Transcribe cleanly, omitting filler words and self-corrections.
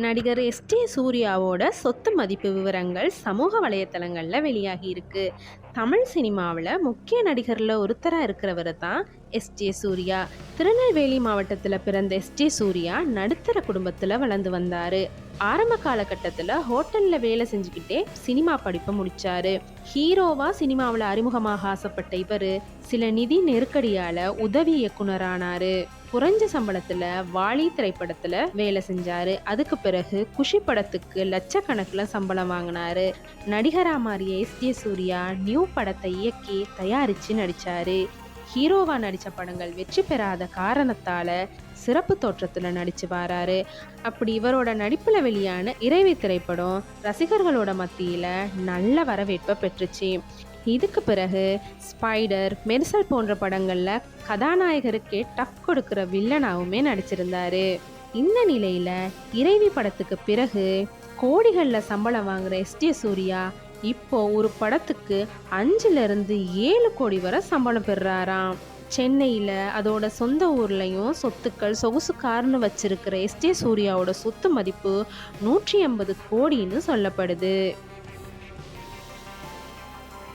நடிகர் எஸ்டி சூர்யாவோட சொத்து மதிப்பு விவரங்கள் சமூக வலைத்தளங்களில் வெளியாகி இருக்கு. தமிழ் சினிமாவில் முக்கிய நடிகரில் ஒருத்தராக இருக்கிறவர் தான் எஸ்டி சூர்யா. திருநெல்வேலி மாவட்டத்தில் பிறந்த எஸ்டி சூர்யா நடுத்தர குடும்பத்தில் வளர்ந்து வந்தார். ஆரம்ப காலகட்டத்தில் ஹோட்டலில் வேலை செஞ்சுக்கிட்டே சினிமா படிப்பை முடித்தார். ஹீரோவா சினிமாவில் அறிமுகமாக ஆசைப்பட்ட இவர் சில நிதி நெருக்கடியால் உதவி இயக்குனரானார். குறைஞ்ச சம்பளத்தில் வாலி திரைப்படத்தில் வேலை செஞ்சார். அதுக்கு பிறகு குஷி படத்துக்கு லட்சக்கணக்கில் சம்பளம் வாங்கினார். நடிகரா மாறிய எஸ்டி சூர்யா நியூ படத்தை இயக்கி தயாரித்து நடித்தார். ஹீரோவா நடித்த படங்கள் வெற்றி பெறாத காரணத்தால் சிறப்பு தோற்றத்தில் நடித்து வராரு. அப்படி இவரோட நடிப்பில் வெளியான இறைவி திரைப்படம் ரசிகர்களோட மத்தியில் நல்ல வரவேற்பை பெற்றுச்சு. இதுக்கு பிறகு ஸ்பைடர், மெர்சல் போன்ற படங்களில் கதாநாயகருக்கே டஃப் கொடுக்குற வில்லனாவுமே நடிச்சிருந்தாரு. இந்த நிலையில் இறைவி படத்துக்கு பிறகு கோடிகளில் சம்பளம் வாங்குற எஸ்டி சூர்யா இப்போ ஒரு படத்துக்கு 5-7 கோடி வரை சம்பளம் பெறுறாராம். சென்னையில் அதோட சொந்த ஊர்லையும் சொத்துக்கள் சொகுசு கார்னு வச்சிருக்கிற எஸ்டி சூர்யாவோட சொத்து மதிப்பு 180 கோடின்னு சொல்லப்படுது.